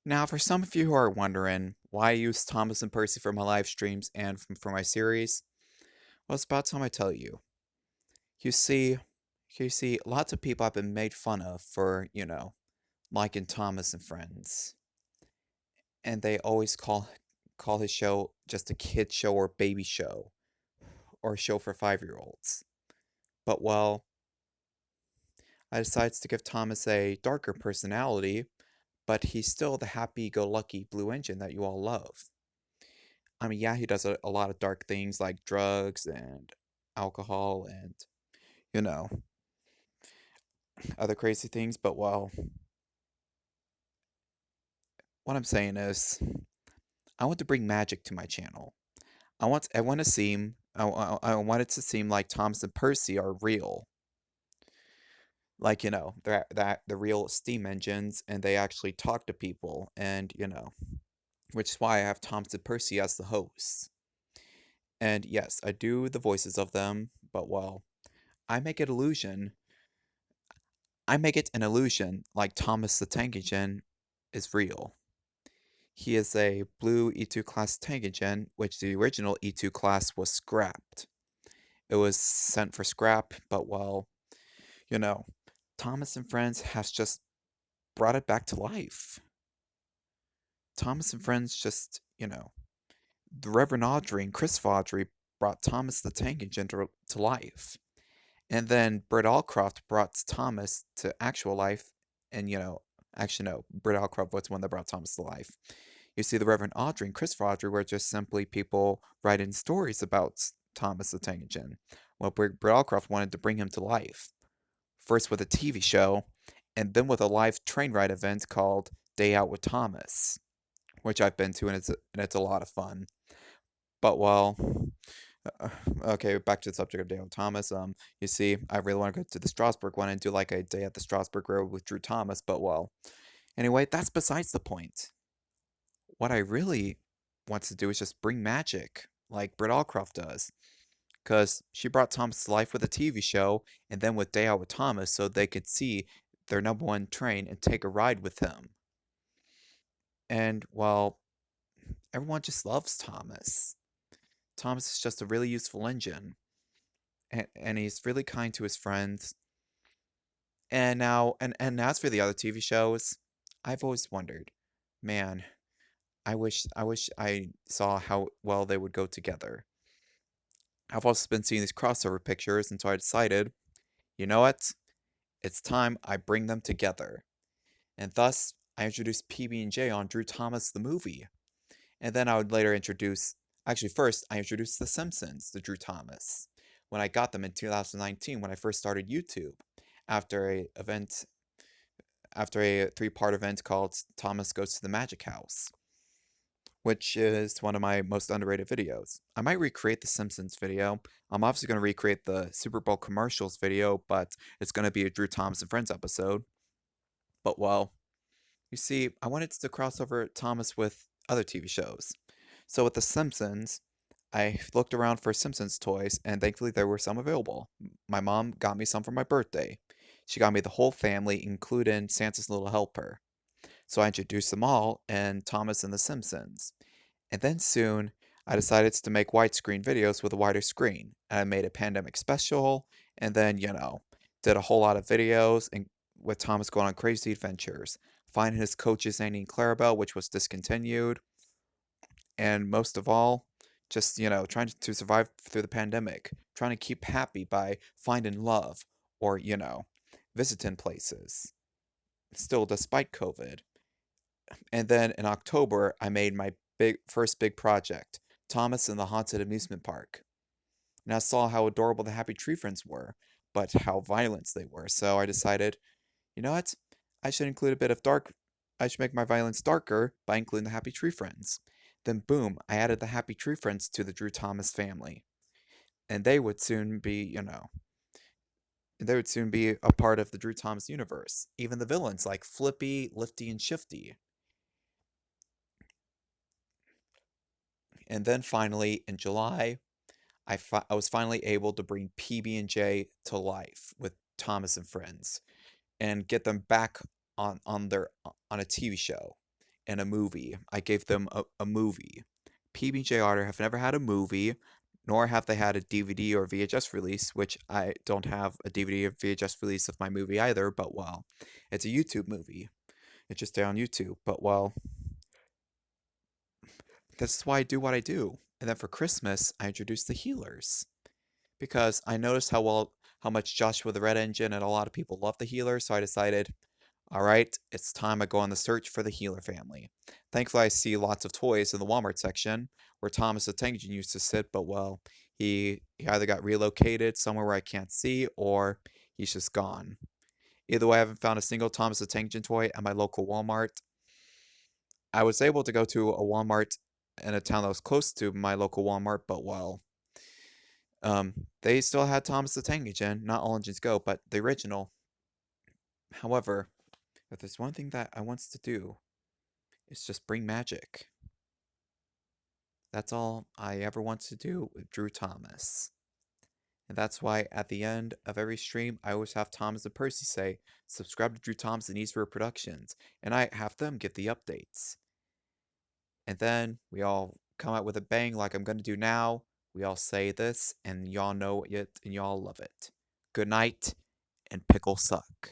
Now, for some of you who are wondering why I use Thomas and Percy for my live streams and for my series, well, it's about time I tell you. You see, lots of people have been made fun of for, liking Thomas and Friends, and they always call his show just a kid show or baby show or a show for 5-year-olds. But well, I decided to give Thomas a darker personality, but he's still the happy-go-lucky blue engine that you all love. I mean, yeah, he does a lot of dark things like drugs and alcohol and, you know, other crazy things, but well, what I'm saying is, I want to bring magic to my channel. I want it to seem like Thomas and Percy are real. Like, they're real steam engines and they actually talk to people and, which is why I have Thomas and Percy as the hosts. And yes, I do the voices of them, but well, I make it illusion I make it an illusion like Thomas the Tank Engine is real. He is a blue E2 class tank engine, which the original E2 class was scrapped. It was sent for scrap, but well, you know, Thomas and Friends has just brought it back to life. Thomas and Friends just, the Reverend Audrey and Chris Audrey brought Thomas the Tank Engine to life. And then Britt Allcroft brought Thomas to actual life, and actually no, Britt Allcroft was the one that brought Thomas to life. You see, the Reverend Audrey and Chris Audrey were just simply people writing stories about Thomas the Tank Engine. Well, Britt Allcroft wanted to bring him to life, first with a TV show, and then with a live train ride event called Day Out with Thomas, which I've been to, and it's a lot of fun. But well, uh, okay, back to the subject of Dale Thomas. You see, I really want to go to the Strasbourg one and do like a day at the Strasbourg Road with Drew Thomas, but well, anyway, that's besides the point. What I really want to do is just bring magic, like Britt Allcroft does, because she brought Thomas to life with a TV show, and then with Day Out with Thomas, so they could see their number one train and take a ride with him. And well, everyone just loves Thomas. Thomas is just a really useful engine, and he's really kind to his friends. And as for the other TV shows, I've always wondered, man, I wish I saw how well they would go together. I've also been seeing these crossover pictures, and so I decided, you know what? It's time I bring them together. And thus, I introduced PB&J on Drew Thomas the movie. And then I would later actually first, I introduced The Simpsons to Drew Thomas when I got them in 2019 when I first started YouTube after a three-part event called Thomas Goes to the Magic House, which is one of my most underrated videos. I might recreate the Simpsons video. I'm obviously going to recreate the Super Bowl commercials video, but it's going to be a Drew Thomas and Friends episode. But well, you see, I wanted to cross over Thomas with other TV shows. So with The Simpsons, I looked around for Simpsons toys, and thankfully there were some available. My mom got me some for my birthday. She got me the whole family, including Santa's Little Helper. So I introduced them all, and Thomas and The Simpsons. And then soon, I decided to make widescreen videos with a wider screen. And I made a pandemic special, and then, did a whole lot of videos and with Thomas going on crazy adventures, finding his coaches Andy and Clarabelle, which was discontinued, and most of all, just, trying to survive through the pandemic, trying to keep happy by finding love or, visiting places, still despite COVID. And then in October, I made my first big project, Thomas and the Haunted Amusement Park. And I saw how adorable the Happy Tree Friends were, but how violent they were. So I decided, you know what? I should include a bit of dark. I should make my violence darker by including the Happy Tree Friends. Then boom, I added the Happy Tree Friends to the Drew Thomas family. And they would soon be a part of the Drew Thomas universe. Even the villains like Flippy, Lifty, and Shifty. And then finally, in July, I was finally able to bring PB&J to life with Thomas and Friends and get them back on a TV show. and a movie. I gave them a movie. PBJ have never had a movie, nor have they had a DVD or VHS release, which I don't have a DVD or VHS release of my movie either, but well, it's a YouTube movie. It's just there on YouTube. But well, this is why I do what I do. And then for Christmas, I introduced the healers because I noticed how much Joshua the Red Engine and a lot of people love the healer, so I decided, all right, it's time I go on the search for the healer family. Thankfully, I see lots of toys in the Walmart section where Thomas the Tank Engine used to sit, but well, he either got relocated somewhere where I can't see or he's just gone. Either way, I haven't found a single Thomas the Tank Engine toy at my local Walmart. I was able to go to a Walmart in a town that was close to my local Walmart, but well, they still had Thomas the Tank Engine, not all engines go, but the original. However, if there's one thing that I wants to do, it's just bring magic. That's all I ever want to do with Drew Thomas. And that's why at the end of every stream, I always have Thomas and Percy say, subscribe to Drew Thomas and Eastwood Productions, and I have them get the updates. And then we all come out with a bang like I'm going to do now. We all say this, and y'all know it, and y'all love it. Good night, and pickle suck.